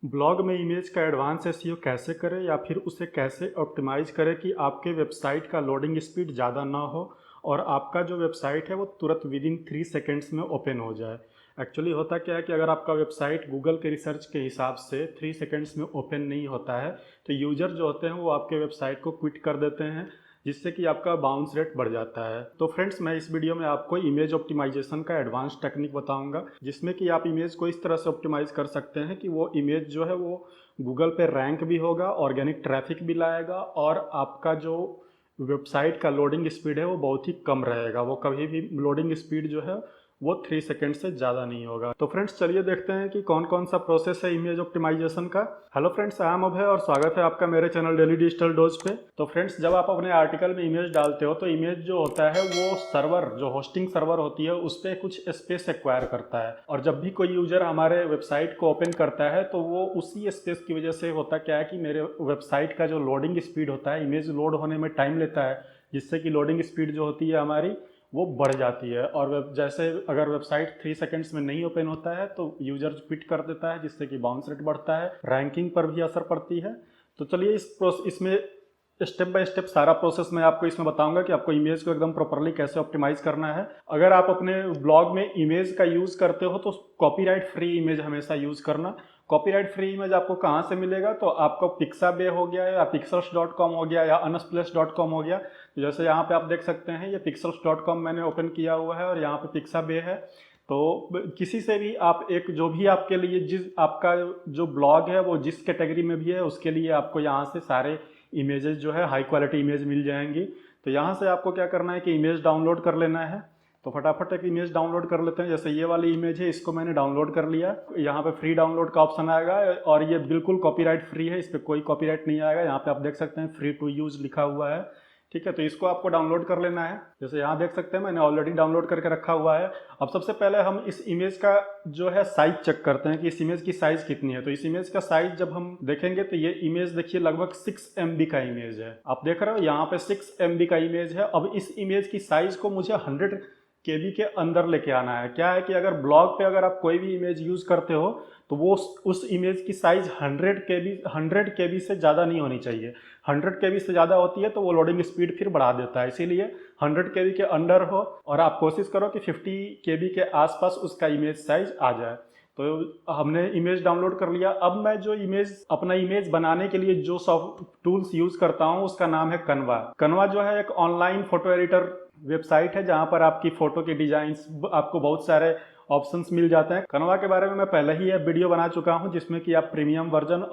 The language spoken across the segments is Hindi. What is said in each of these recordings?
ब्लॉग में इमेज का एडवांस एसईओ कैसे करें या फिर उसे कैसे ऑप्टिमाइज़ करें कि आपके वेबसाइट का लोडिंग स्पीड ज़्यादा ना हो और आपका जो वेबसाइट है वो तुरंत विदिन 3 सेकेंड्स में ओपन हो जाए। एक्चुअली होता क्या है कि अगर आपका वेबसाइट गूगल के रिसर्च के हिसाब से 3 सेकेंड्स में ओपन नहीं होता है तो यूज़र जो होते हैं वो आपके वेबसाइट को क्विट कर देते हैं, जिससे कि आपका बाउंस रेट बढ़ जाता है। तो फ्रेंड्स, मैं इस वीडियो में आपको इमेज ऑप्टिमाइजेशन का एडवांस टेक्निक बताऊंगा, जिसमें कि आप इमेज को इस तरह से ऑप्टिमाइज कर सकते हैं कि वो इमेज जो है वो गूगल पे रैंक भी होगा, ऑर्गेनिक ट्रैफिक भी लाएगा और आपका जो वेबसाइट का लोडिंग स्पीड है वो बहुत ही कम रहेगा। वो कभी भी लोडिंग स्पीड जो है वो 3 सेकेंड से ज़्यादा नहीं होगा। तो फ्रेंड्स, चलिए देखते हैं कि कौन कौन सा प्रोसेस है इमेज ऑप्टिमाइजेशन का। हेलो फ्रेंड्स, आई एम अभय और स्वागत है आपका मेरे चैनल डेली डिजिटल डोज पे। तो फ्रेंड्स, जब आप अपने आर्टिकल में इमेज डालते हो तो इमेज जो होता है वो सर्वर, जो होस्टिंग सर्वर होती है, उस पर कुछ स्पेस एक्वायर करता है और जब भी कोई यूजर हमारे वेबसाइट को ओपन करता है तो वो उसी स्पेस की वजह से होता क्या है कि मेरे वेबसाइट का जो लोडिंग स्पीड होता है, इमेज लोड होने में टाइम लेता है, जिससे कि लोडिंग स्पीड जो होती है हमारी वो बढ़ जाती है। और जैसे अगर वेबसाइट 3 सेकेंड्स में नहीं ओपन होता है तो यूजर क्विट कर देता है, जिससे कि बाउंस रेट बढ़ता है, रैंकिंग पर भी असर पड़ती है। तो चलिए इसमें स्टेप बाय स्टेप सारा प्रोसेस मैं आपको इसमें बताऊंगा कि आपको इमेज को एकदम प्रॉपरली कैसे ऑप्टिमाइज करना है। अगर आप अपने ब्लॉग में इमेज का यूज करते हो तो कॉपीराइट फ्री इमेज हमेशा यूज करना। कॉपीराइट फ्री इमेज आपको कहाँ से मिलेगा? तो आपको पिक्साबे हो गया या pixels.com हो गया या unsplash.com हो गया। तो जैसे यहाँ पे आप देख सकते हैं ये pixels.com मैंने ओपन किया हुआ है और यहाँ पे पिक्साबे है। तो किसी से भी आप एक जो भी आपके लिए जिस आपका जो ब्लॉग है वो जिस कैटेगरी में भी है उसके लिए आपको यहाँ से सारे इमेजेस जो है हाई क्वालिटी इमेज मिल जाएंगी। तो यहाँ से आपको क्या करना है कि इमेज डाउनलोड कर लेना है। तो फटाफट एक इमेज डाउनलोड कर लेते हैं। जैसे ये वाली इमेज है, इसको मैंने डाउनलोड कर लिया। यहाँ पे फ्री डाउनलोड का ऑप्शन आएगा और ये बिल्कुल कॉपीराइट फ्री है, इस पर कोई कॉपीराइट नहीं आएगा। यहाँ पे आप देख सकते हैं फ्री टू यूज लिखा हुआ है। ठीक है, तो इसको आपको डाउनलोड कर लेना है। जैसे यहाँ देख सकते हैं मैंने ऑलरेडी डाउनलोड करके रखा हुआ है। अब सबसे पहले हम इस इमेज का जो है साइज चेक करते हैं कि इस इमेज की साइज कितनी है। तो इस इमेज का साइज जब हम देखेंगे तो ये इमेज देखिए लगभग 6 MB का इमेज है। आप देख रहे हो यहाँ पे 6 MB का इमेज है। अब इस इमेज की साइज को मुझे 100 KB के अंदर लेके आना है। क्या है कि अगर ब्लॉग पे अगर आप कोई भी इमेज यूज करते हो तो वो उस इमेज की साइज 100 KB से ज़्यादा नहीं होनी चाहिए। 100 KB से ज़्यादा होती है तो वो लोडिंग स्पीड फिर बढ़ा देता है, इसीलिए 100 KB के अंडर हो और आप कोशिश करो कि 50 KB के आसपास उसका इमेज साइज आ जाए। तो हमने इमेज डाउनलोड कर लिया। अब मैं जो अपना इमेज बनाने के लिए जो सॉफ्ट टूल्स यूज करता हूँ उसका नाम है कनवा। कनवा जो है एक ऑनलाइन फोटो एडिटर वेबसाइट है जहाँ पर आपकी फोटो के डिजाइंस आपको बहुत सारे ऑप्शंस मिल जाते हैं। कनवा के बारे में मैं पहले ही एक वीडियो बना चुका हूं जिसमें कि आप प्रीमियम वर्जन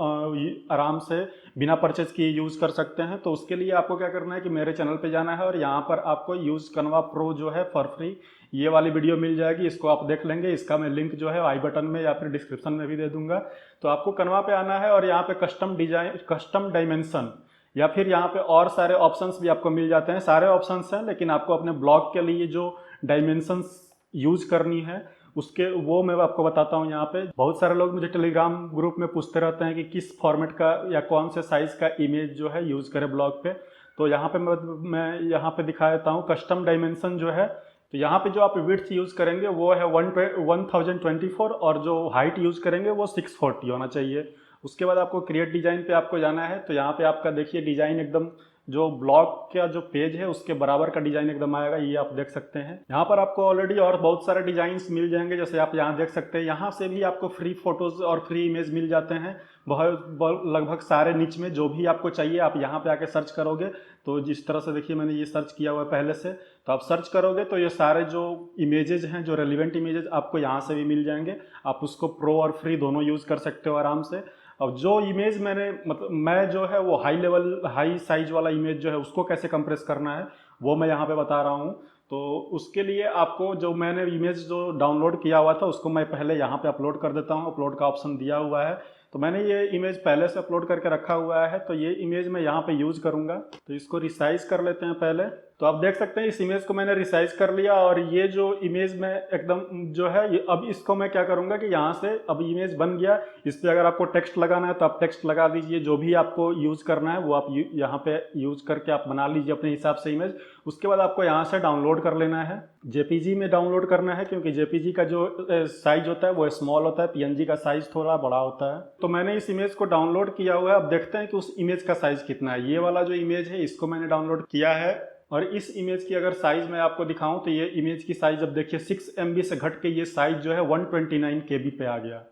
आराम से बिना परचेज किए यूज कर सकते हैं। तो उसके लिए आपको क्या करना है कि मेरे चैनल पे जाना है और यहाँ पर आपको यूज कनवा प्रो जो है फॉर फ्री ये वाली वीडियो मिल जाएगी। इसको आप देख लेंगे, इसका मैं लिंक जो है आई बटन में या फिर डिस्क्रिप्शन में भी दे दूंगा। तो आपको कनवा पे आना है और यहाँ पे कस्टम डिजाइन, कस्टम डायमेंशन या फिर यहाँ पे और सारे ऑप्शंस भी आपको मिल जाते हैं। सारे ऑप्शंस हैं लेकिन आपको अपने ब्लॉग के लिए जो डायमेंशंस यूज करनी है उसके वो मैं आपको बताता हूँ। यहाँ पे बहुत सारे लोग मुझे टेलीग्राम ग्रुप में पूछते रहते हैं कि किस फॉर्मेट का या कौन से साइज का इमेज जो है यूज करें ब्लॉग पे। तो यहाँ पे मैं यहाँ पे दिखा देता हूँ कस्टम डायमेंशन जो है। तो यहाँ पे जो आप विड्थ यूज करेंगे वो है 1024 और जो हाइट यूज करेंगे वो 640 होना चाहिए। उसके बाद आपको क्रिएट डिजाइन पे आपको जाना है। तो यहाँ पे आपका देखिए डिजाइन एकदम जो ब्लॉग का जो पेज है उसके बराबर का डिजाइन एकदम आएगा, ये आप देख सकते हैं। यहाँ पर आपको ऑलरेडी और बहुत सारे डिजाइन्स मिल जाएंगे, जैसे आप यहाँ देख सकते हैं। यहाँ से भी आपको फ्री फोटोज और फ्री इमेज मिल जाते हैं बहुत लगभग सारे निच में। जो भी आपको चाहिए आप यहाँ पे आके सर्च करोगे तो जिस तरह से देखिए मैंने ये सर्च किया हुआ है पहले से, तो आप सर्च करोगे तो ये सारे जो इमेजेस हैं, जो रेलिवेंट इमेजेस आपको यहाँ से भी मिल जाएंगे। आप उसको प्रो और फ्री दोनों यूज कर सकते हो आराम से। अब जो इमेज मैं जो है वो हाई साइज वाला इमेज जो है उसको कैसे कंप्रेस करना है वो मैं यहाँ पे बता रहा हूँ। तो उसके लिए आपको जो मैंने इमेज जो डाउनलोड किया हुआ था उसको मैं पहले यहाँ पे अपलोड कर देता हूँ। अपलोड का ऑप्शन दिया हुआ है। तो मैंने ये इमेज पहले से अपलोड करके रखा हुआ है, तो ये इमेज मैं यहाँ पे यूज करूँगा। तो इसको रिसाइज कर लेते हैं पहले। तो आप देख सकते हैं इस इमेज को मैंने रिसाइज कर लिया और ये जो इमेज में एकदम जो है अब इसको मैं क्या करूँगा कि यहाँ से अब इमेज बन गया। इस पर अगर आपको टेक्स्ट लगाना है तो आप टेक्स्ट लगा दीजिए, जो भी आपको यूज करना है वो आप यहाँ पे यूज करके आप बना लीजिए अपने हिसाब से इमेज। उसके बाद आपको यहाँ से डाउनलोड कर लेना है। जेपीजी में डाउनलोड करना है क्योंकि जेपीजी का जो साइज होता है वो स्मॉल होता है, पीएनजी का साइज थोड़ा बड़ा होता है। तो मैंने इस इमेज को डाउनलोड किया हुआ है। अब देखते हैं कि उस इमेज का साइज़ कितना है। ये वाला जो इमेज है इसको मैंने डाउनलोड किया है और इस इमेज की अगर साइज़ मैं आपको दिखाऊं तो ये इमेज की साइज़ अब देखिए 6 MB से घट के ये साइज़ जो है 129 KB पे आ गया।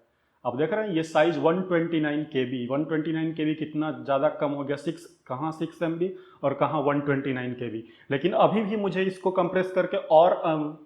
अब देख रहे हैं ये साइज़ 129 KB, 129 KB कितना ज़्यादा कम हो गया। कहाँ 6 MB और कहाँ 129 KB। लेकिन अभी भी मुझे इसको कंप्रेस करके और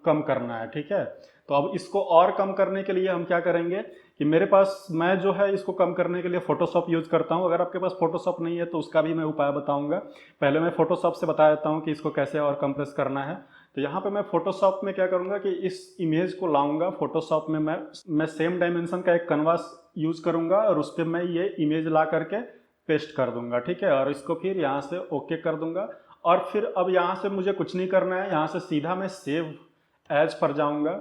कम करना है, ठीक है। तो अब इसको और कम करने के लिए हम क्या करेंगे कि मेरे पास, मैं जो है इसको कम करने के लिए फोटोशॉप यूज़ करता हूँ। अगर आपके पास फोटोशॉप नहीं है तो उसका भी मैं उपाय बताऊँगा। पहले मैं फोटोशॉप से बता देता हूँ कि इसको कैसे और कंप्रेस करना है। तो यहाँ पे मैं फोटोशॉप में क्या करूँगा कि इस इमेज को लाऊंगा फोटोशॉप में, मैं सेम डायमेंशन का एक कैनवास यूज़ करूँगा और उस पर मैं ये इमेज ला करके पेस्ट कर दूंगा, ठीक है। और इसको फिर यहाँ से ओके कर दूंगा। और फिर अब यहाँ से मुझे कुछ नहीं करना है, यहाँ से सीधा मैं सेव एज पर जाऊँगा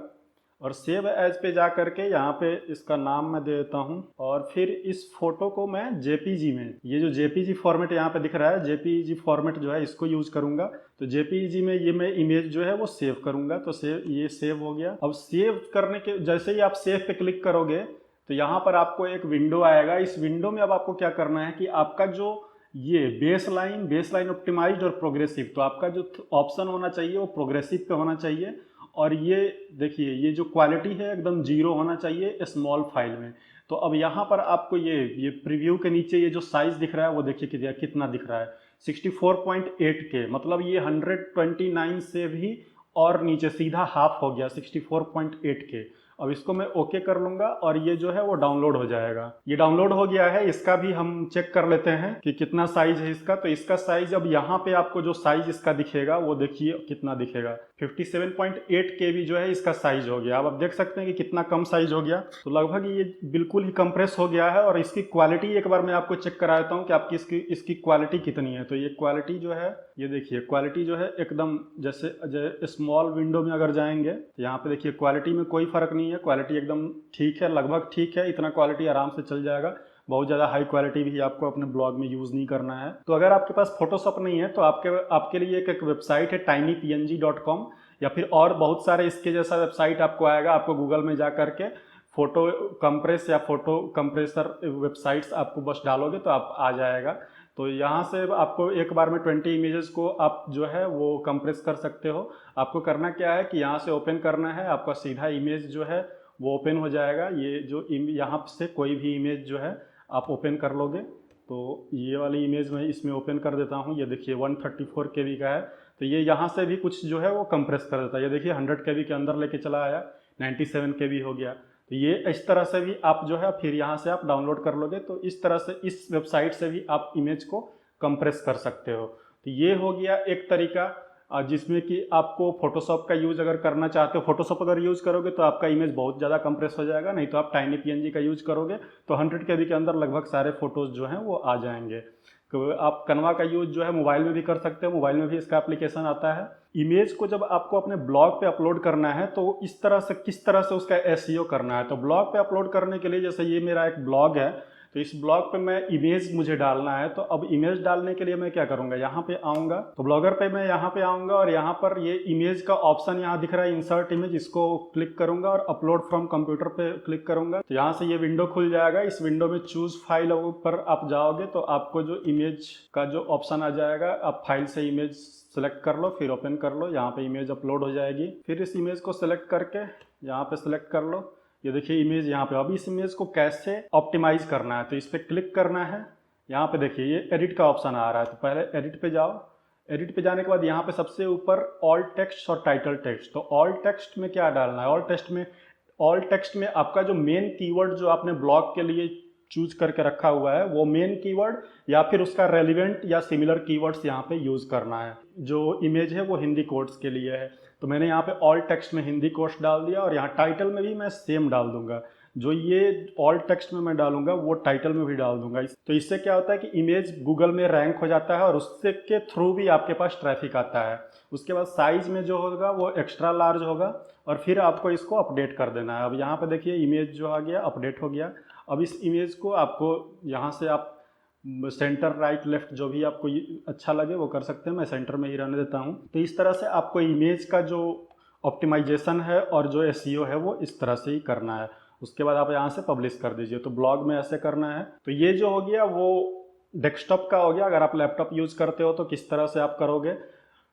और सेव एज पे जा करके यहाँ पे इसका नाम मैं दे देता हूँ। और फिर इस फोटो को मैं जेपीजी में, ये जो जेपीजी फॉर्मेट यहाँ पे दिख रहा है, जेपीजी फॉर्मेट जो है इसको यूज करूंगा। तो जेपीजी में ये मैं इमेज जो है वो सेव करूंगा। तो ये सेव हो गया। अब सेव करने के जैसे ही आप सेव पे क्लिक करोगे तो यहाँ पर आपको एक विंडो आएगा। इस विंडो में अब आपको क्या करना है कि आपका जो ये बेसलाइन ऑप्टिमाइज्ड और प्रोग्रेसिव, तो आपका जो ऑप्शन होना चाहिए वो प्रोग्रेसिव पे होना चाहिए। और ये देखिए ये जो क्वालिटी है एकदम 0 होना चाहिए स्मॉल फाइल में। तो अब यहाँ पर आपको ये प्रीव्यू के नीचे ये जो साइज दिख रहा है वो देखिए कितना दिख रहा है, 64.8K। मतलब ये 129 से भी और नीचे सीधा हाफ हो गया, 64.8K। अब इसको मैं ओके कर लूंगा और ये जो है वो डाउनलोड हो जाएगा। ये डाउनलोड हो गया है। इसका भी हम चेक कर लेते हैं कि कितना साइज है इसका। तो इसका साइज अब यहाँ पे आपको जो साइज इसका दिखेगा वो देखिए कितना दिखेगा, 57.8 KB जो है इसका साइज हो गया। अब आप देख सकते हैं कि कितना कम साइज हो गया। तो लगभग ये बिल्कुल ही कंप्रेस हो गया है। और इसकी क्वालिटी एक बार मैं आपको चेक करा देता हूँ कि आपकी इसकी क्वालिटी कितनी है। तो ये क्वालिटी जो है, ये देखिए क्वालिटी जो है एकदम जैसे स्मॉल विंडो में अगर जाएंगे तो यहाँ पे देखिए क्वालिटी में कोई फर्क नहीं है, क्वालिटी एकदम ठीक है, लगभग ठीक है। इतना क्वालिटी आराम से चल जाएगा। बहुत ज़्यादा हाई क्वालिटी भी आपको अपने ब्लॉग में यूज़ नहीं करना है। तो अगर आपके पास फोटोशॉप नहीं है तो आपके लिए एक वेबसाइट है tinypng.com, या फिर और बहुत सारे इसके जैसा वेबसाइट आपको आएगा। आपको गूगल में जा करके फोटो कंप्रेस या फोटो कंप्रेसर वेबसाइट्स आपको बस डालोगे तो आप आ जाएगा। तो यहाँ से आपको एक बार में 20 इमेजेस को आप जो है वो कंप्रेस कर सकते हो। आपको करना क्या है कि यहाँ से ओपन करना है, आपका सीधा इमेज जो है वो ओपन हो जाएगा। ये जो यहाँ से कोई भी इमेज जो है आप ओपन कर लोगे। तो ये वाली इमेज मैं इसमें ओपन कर देता हूँ। ये देखिए 134 KB का है। तो ये यहाँ से भी कुछ जो है वो कंप्रेस कर देता है। ये देखिए 100 KB के अंदर लेके चला आया, 97 KB हो गया। तो ये इस तरह से भी आप जो है फिर यहाँ से आप डाउनलोड कर लोगे। तो इस तरह से इस वेबसाइट से भी आप इमेज को कंप्रेस कर सकते हो। तो ये हो गया एक तरीका जिसमें कि आपको फोटोशॉप का यूज़ अगर करना चाहते हो, फोटोशॉप अगर यूज़ करोगे तो आपका इमेज बहुत ज़्यादा कंप्रेस हो जाएगा। नहीं तो आप tinypng का यूज़ करोगे तो 100 KB के अंदर लगभग सारे फोटोज़ जो हैं वो आ जाएंगे। तो आप कैनवा का यूज़ जो है मोबाइल में भी कर सकते हो, मोबाइल में भी इसका एप्लीकेशन आता है। इमेज को जब आपको अपने ब्लॉग पे अपलोड करना है तो इस तरह से किस तरह से उसका एसईओ करना है। तो ब्लॉग पे अपलोड करने के लिए, जैसे ये मेरा एक ब्लॉग है तो इस ब्लॉग पे मैं इमेज मुझे डालना है। तो अब इमेज डालने के लिए मैं क्या करूंगा, यहाँ पे आऊँगा। तो ब्लॉगर पे मैं यहाँ पे आऊँगा और यहाँ पर ये इमेज का ऑप्शन यहाँ दिख रहा है इंसर्ट इमेज, इसको क्लिक करूंगा और अपलोड फ्रॉम कंप्यूटर पे क्लिक करूंगा। तो यहाँ से ये विंडो खुल जाएगा। इस विंडो में चूज फाइल पर आप जाओगे तो आपको जो इमेज का जो ऑप्शन आ जाएगा, आप फाइल से इमेज सेलेक्ट कर लो, फिर ओपन कर लो। यहाँ पे इमेज अपलोड हो जाएगी। फिर इस इमेज को सेलेक्ट करके यहाँ पे सेलेक्ट कर लो। ये देखिए इमेज यहाँ पे। अब इस इमेज को कैसे ऑप्टिमाइज करना है तो इस पर क्लिक करना है। यहाँ पे देखिए ये एडिट का ऑप्शन आ रहा है। तो पहले एडिट पे जाओ। एडिट पे जाने के बाद यहाँ पे सबसे ऊपर ऑल टेक्स्ट और टाइटल टेक्स्ट। तो ऑल टेक्स्ट में क्या डालना है, ऑल टेक्स्ट में आपका जो मेन कीवर्ड जो आपने ब्लॉग के लिए चूज करके रखा हुआ है वो मेन कीवर्ड या फिर उसका रेलिवेंट या सिमिलर कीवर्ड्स यहाँ पे यूज करना है। जो इमेज है वो हिंदी कोड्स के लिए है। तो मैंने यहाँ पे ऑल टेक्स्ट में हिंदी कोड्स डाल दिया और यहाँ टाइटल में भी मैं सेम डाल दूंगा। जो ये ऑल टेक्स्ट में मैं डालूंगा वो टाइटल में भी डाल दूंगा। तो इससे क्या होता है कि इमेज गूगल में रैंक हो जाता है और उससे के थ्रू भी आपके पास ट्रैफिक आता है। उसके बाद साइज में जो होगा वो एक्स्ट्रा लार्ज होगा और फिर आपको इसको अपडेट कर देना है। अब यहाँ पे देखिए इमेज जो आ गया अपडेट हो गया। अब इस इमेज को आपको यहाँ से आप सेंटर राइट लेफ्ट जो भी आपको अच्छा लगे वो कर सकते हैं। मैं सेंटर में ही रहने देता हूँ। तो इस तरह से आपको इमेज का जो ऑप्टिमाइजेशन है और जो एसईओ है वो इस तरह से ही करना है। उसके बाद आप यहाँ से पब्लिश कर दीजिए। तो ब्लॉग में ऐसे करना है। तो ये जो हो गया वो डेस्कटॉप का हो गया। अगर आप लैपटॉप यूज़ करते हो तो किस तरह से आप करोगे।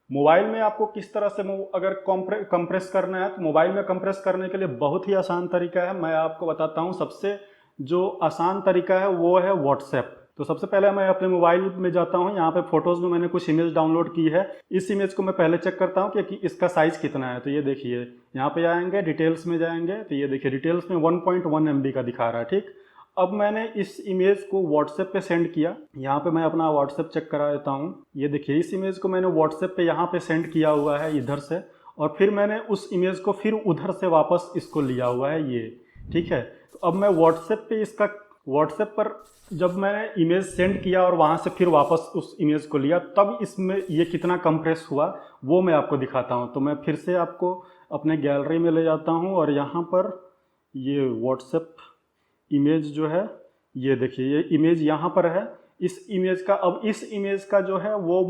मोबाइल में आपको किस तरह से अगर कंप्रेस करना है तो मोबाइल में कंप्रेस करने के लिए बहुत ही आसान तरीका है। मैं आपको बताता हूँ। सबसे जो आसान तरीका है वो है व्हाट्सएप। तो सबसे पहले मैं अपने मोबाइल में जाता हूँ। यहाँ पे फोटोज़ में मैंने कुछ इमेज डाउनलोड की है। इस इमेज को मैं पहले चेक करता हूँ कि इसका साइज़ कितना है। तो ये देखिए, यहाँ पे आएंगे डिटेल्स में जाएंगे तो ये देखिए डिटेल्स में 1.1 MB का दिखा रहा है। ठीक, अब मैंने इस इमेज को व्हाट्सएप पे सेंड किया। यहाँ पे मैं अपना व्हाट्सएप चेक करा देता हूँ। ये देखिए इस इमेज को मैंने व्हाट्सएप पे यहाँ पे सेंड किया हुआ है इधर से, और फिर मैंने उस इमेज को फिर उधर से वापस इसको लिया हुआ है ये। ठीक है, तो अब मैं व्हाट्सएप पर जब मैंने इमेज सेंड किया और वहाँ से फिर वापस उस इमेज को लिया, तब इसमें ये कितना कंप्रेस हुआ वो मैं आपको दिखाता हूँ। तो मैं फिर से आपको अपने गैलरी में ले जाता हूँ और यहाँ पर ये व्हाट्सएप इमेज जो है ये देखिए, ये इमेज यहाँ पर है। इस इमेज का जो है वो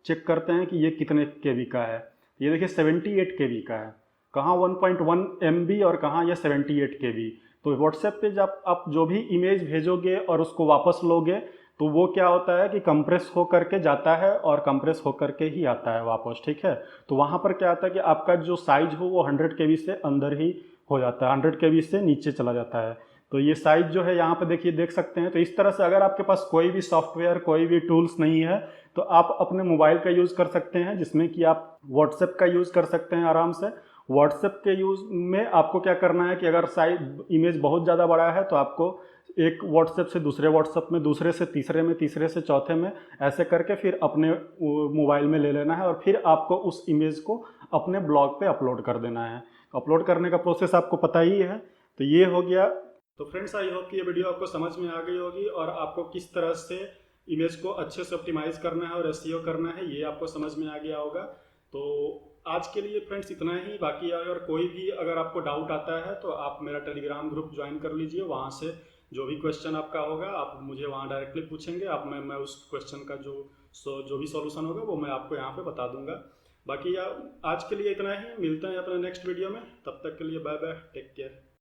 चेक करते हैं कि ये कितने केबी का है। ये देखिए 78 केबी का है। कहाँ 1.1 MB और कहाँ ये 78 केबी। तो व्हाट्सएप पे जब आप जो भी इमेज भेजोगे और उसको वापस लोगे तो वो क्या होता है कि कंप्रेस हो करके जाता है और कंप्रेस हो करके ही आता है वापस। ठीक है, तो वहाँ पर क्या आता है कि आपका जो साइज हो वो 100 केबी से अंदर ही हो जाता है, 100 केबी से नीचे चला जाता है। तो ये साइज जो है यहाँ पे देखिए, देख सकते हैं। तो इस तरह से अगर आपके पास कोई भी सॉफ्टवेयर, कोई भी टूल्स नहीं है तो आप अपने मोबाइल का यूज़ कर सकते हैं, जिसमें कि आप व्हाट्सएप का यूज़ कर सकते हैं आराम से। व्हाट्सएप के यूज़ में आपको क्या करना है कि अगर साइज इमेज बहुत ज़्यादा बड़ा है तो आपको एक व्हाट्सएप से दूसरे व्हाट्सएप में, दूसरे से तीसरे में, तीसरे से चौथे में, ऐसे करके फिर अपने मोबाइल में ले लेना है और फिर आपको उस इमेज को अपने ब्लॉग पे अपलोड कर देना है। अपलोड करने का प्रोसेस आपको पता ही है। तो ये हो गया। तो फ्रेंड्स, आई होप कि ये वीडियो आपको समझ में आ गई होगी और आपको किस तरह से इमेज को अच्छे से ऑप्टिमाइज करना है और एसईओ करना है ये आपको समझ में आ गया होगा। तो आज के लिए फ्रेंड्स इतना ही। बाकी अगर कोई भी अगर आपको डाउट आता है तो आप मेरा टेलीग्राम ग्रुप ज्वाइन कर लीजिए। वहाँ से जो भी क्वेश्चन आपका होगा आप मुझे वहाँ डायरेक्टली पूछेंगे। आप मैं उस क्वेश्चन का जो भी सॉल्यूशन होगा वो मैं आपको यहाँ पे बता दूंगा। बाकी आज के लिए इतना ही। मिलते हैं अपने नेक्स्ट वीडियो में। तब तक के लिए बाय बाय, टेक केयर।